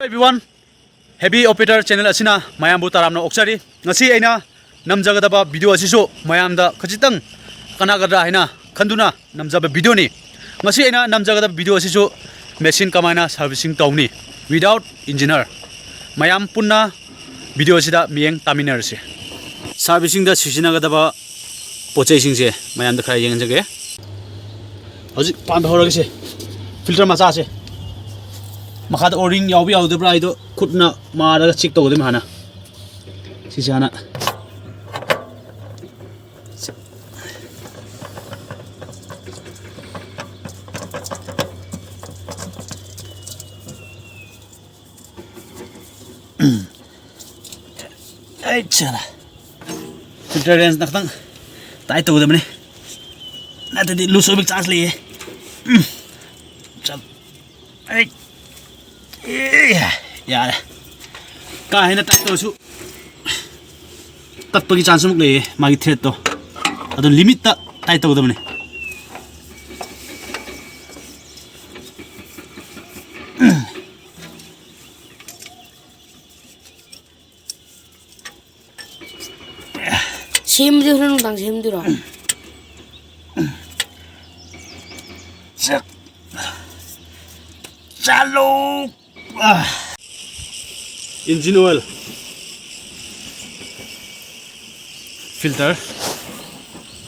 Everyone, Heavy Operator channel asina mayam bu taramna oksari ngasi aina namjagadaba video asisu mayamda khachitang kanagadra haina khanduna namjaba video ni ngasi aina namjagadaba video asisu machine kamaina servicing tawni without engineer mayam punna video asida mieng taminner se servicing da sijinagadaba pochai singse mayam da khara yengjage hoji pan horage se filter macha se makada o-ring yaw yaw de brai do khutna mara chik to de hana si hana ai chala filter range nakang tai to de mane na de loose obik chance le chal ai यार का है ना tight तो सु तक पगी chance मुक ले मागी थ्रेड तो अदो लिमिट ता टाइट तो दमने सेम दिखरन दांग सेम दिरा चलो engine oil filter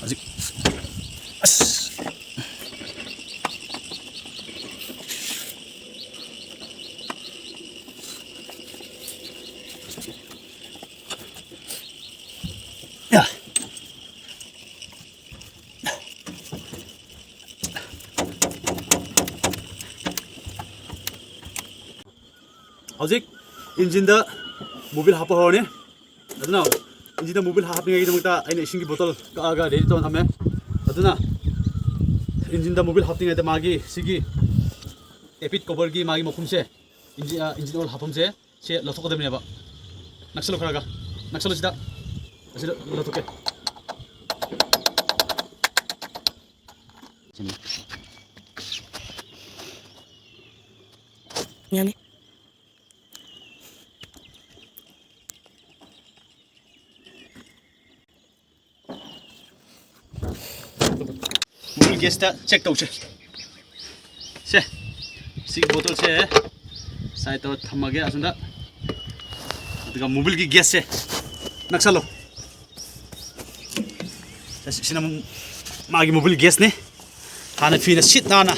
azik ya azik engine da mobil hapa horne aduna engine da mobil hapni ngai damta aina ising ki bottle ka aga ready ton thame aduna engine da mobil hapni ngai da magi sigi epit cover gi magi mokhum se engine oil hapum se lothok dem ne ba naksalo kharaga naksalo sida asida lothoke yani mobil gas ta check tau se sig bottle se sai to thamage asunda aduga mobil ki gas se naksalo sina magi mobil gas ne hana fina sit nana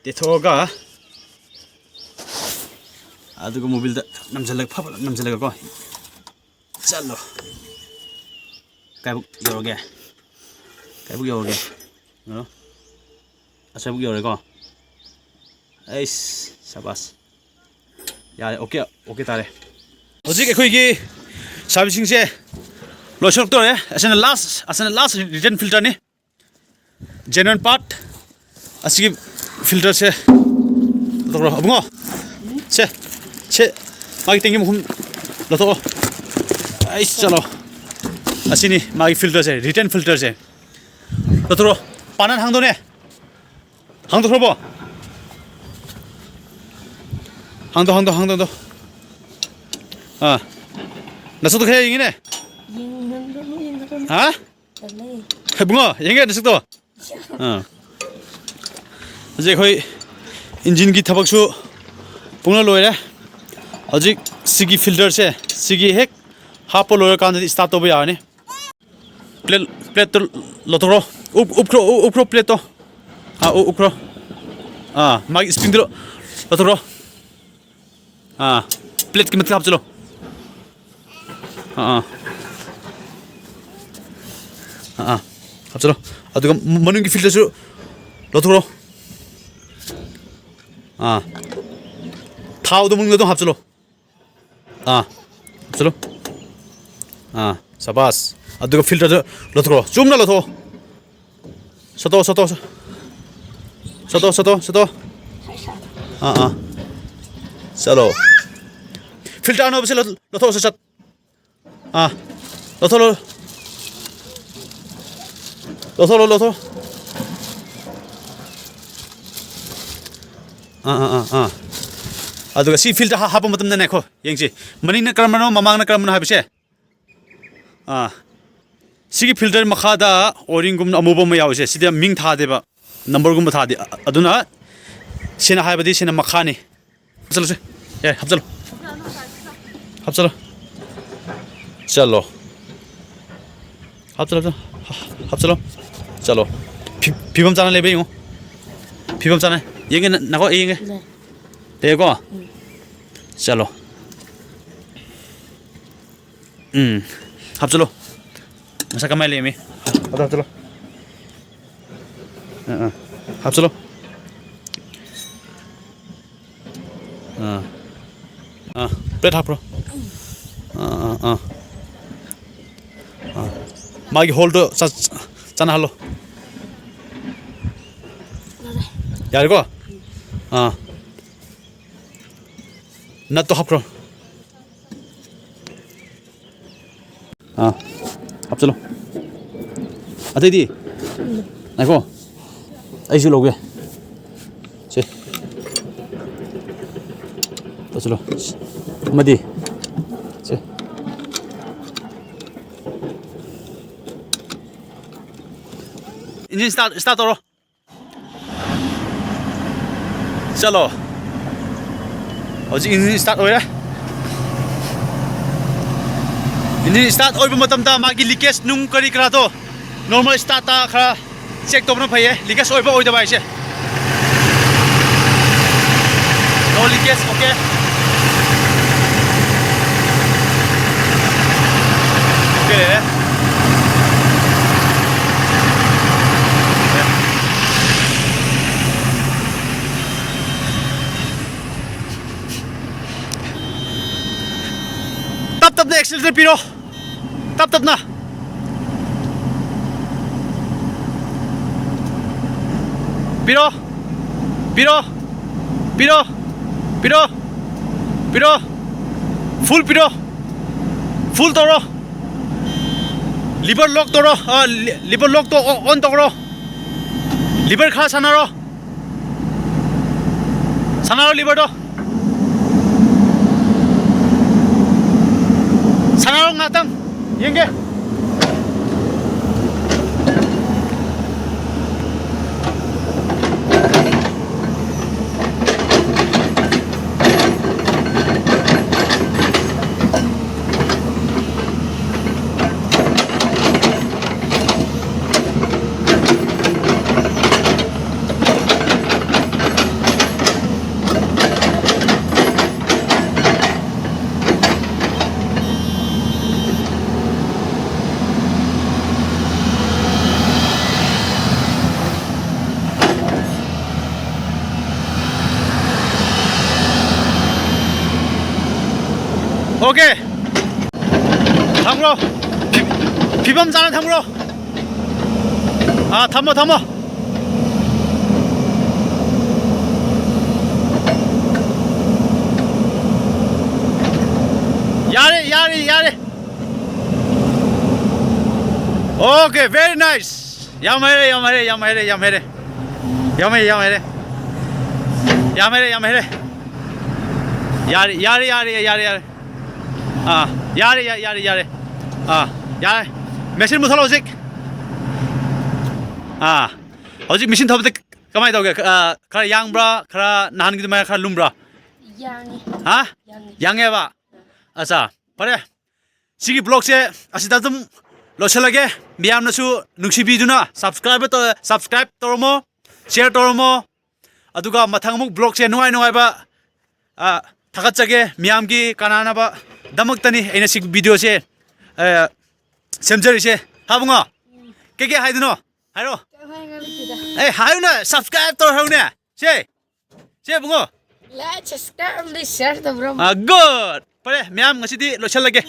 te thoga aduga mobil da namjalaga ko chalo kai bu yoroge cái bức dầu kìa đó sao bức dầu này con ấy sabas ya ok ok ta đây 어제 cái khơi kia servicing xe lối xuống tôi đấy asan last return filter này genuine part asigi filter xe tôi rồi đúng không xe magi tinggi muhum lo to ấy chalo asini magi filter xe return filter xe 너들어 빠는 항도네 항도 들어봐 항도 아 나서도 그래 얘기네 아 해붕어 얘기해 나서도 이제 거의 엔진기 타박수 봉나 로이래 아직 시기 필터세 시기 핵 하포 로열 간데 스타트 오브 야네 플레트 로토로 upro plate to upro mag spring dilo lotoro plate ki मतलब चलो अब चलो अदुगा मनुंग की filter सु लotoro थाव दो मुंग दो हाप चलो चलो शाबाश अदुगा filter लotoro zoom ना लotoro 서도 चलो फिल्टर आनो बसे लथो सत लथो ꯑꯗꯨꯒ ꯁꯤ ꯐꯤꯜꯗ ꯍꯥꯞꯄ ꯃꯇꯝꯗꯅꯦ ꯈꯣ ꯌꯦꯡꯁꯤ ꯃꯅꯤꯡꯅ ꯀꯔꯝꯕꯅꯣ ꯃꯃꯥꯡꯅ ꯀꯔꯝꯕꯅꯣ ꯍꯥꯏꯕꯁꯦ ꯁꯤꯒꯤ ꯐꯤꯜꯇꯔ ꯃꯈꯥꯗ ꯑꯣꯔꯤꯡꯒꯨꯝꯕ ꯑꯃꯨꯕ ꯑꯃ ꯌꯥꯎꯏꯁꯦ ꯁꯤꯗ ꯃꯤꯡ ꯊꯥꯗꯦꯕ ꯅꯝꯕꯔꯒꯨꯝꯕ ꯊꯥꯗꯦ ꯑꯗꯨꯅ ꯁꯤꯅ ꯍꯥꯏꯕꯗꯤ ꯁꯤꯅ ꯃꯈꯥꯅꯤ ꯍꯥꯞꯆꯜꯂꯨꯁꯦ ꯍꯥꯞꯆꯜꯂꯨ ꯍꯥꯞꯆꯜꯂꯨ ꯆꯠꯂꯣ ꯍꯥꯞꯆꯜꯂꯨ ꯍꯥꯞꯆꯜꯂꯨ ꯆꯠꯂꯣ ꯐꯤꯕꯝ ꯆꯥꯅ ꯂꯩꯕ ꯌꯦꯡꯉꯣ ꯐꯤꯕꯝ ꯆꯥꯅ ꯌꯦꯡꯒꯦ ꯅꯀꯣ ꯑꯩ ꯌꯦꯡꯒꯦ ꯂꯩꯌꯦꯀꯣ ꯆꯠꯂꯣ ꯍꯥꯞꯆꯜꯂꯨ ꯃꯁꯛ ꯀꯃꯥꯏꯅ ꯂꯩꯔꯝꯃꯤ ꯍꯥꯞꯆꯜꯂꯨ ꯍꯥꯞꯆꯜꯂꯨ ꯄ꯭ꯂꯦꯠ ꯍꯥꯞꯄ꯭ꯔꯣ 마기 홀더 짠할로 야 이거 나또 합으로 합절로 아데디 이거 아이줄 오게 제 또줄로 마디 제 इंजन स्टार्ट करो चलो हौजिक इंजन स्टार्ट ओइरे इंजन स्टार्ट ओइबा मतमदा मागी लीकेज नुम करी करा तो नॉर्मल स्टार्ट ता खरा चेक तोबना फैये लीकेज ओइबा ओइदबा इसे नो लीकेज ओके ओके तब ना एक्सीलरेटर पीरो तब ना पीरो पीरो पीरो पीरो पीरो फुल तोरो लिवर लॉक तोरो लिवर लॉक तो ऑन तोरो लिवर खा सानारो लिवर तो 사나롱 나땅 연계 오케이 담으러 비범 자는 담으러 담어 야래 오케이 very nice 야마레 야래 야래 메신 무서워 오직 어직 미신 더부터 가만히 더게 카라 양브라 카라 나한기도 말 카라 룸브라 양해 봐 아자 그래 시기 블록세 아시다 좀 로셀하게 미암나수 능시비두나 subscribe 또르모 share 또르모 아두가 마탕목 블록세 누아이 봐 다같자게 미암기 까나나 봐 दमकतनी ऐना सिक वीडियो से सेमजरी से हाबुंगा के हाइदनो हाइरो ए हाइना सब्सक्राइब तो हाउने से बुंगो लाइक सब्सक्राइब ले शेयर तो ब्रो गुड परे ma'am ngasi di lochal lage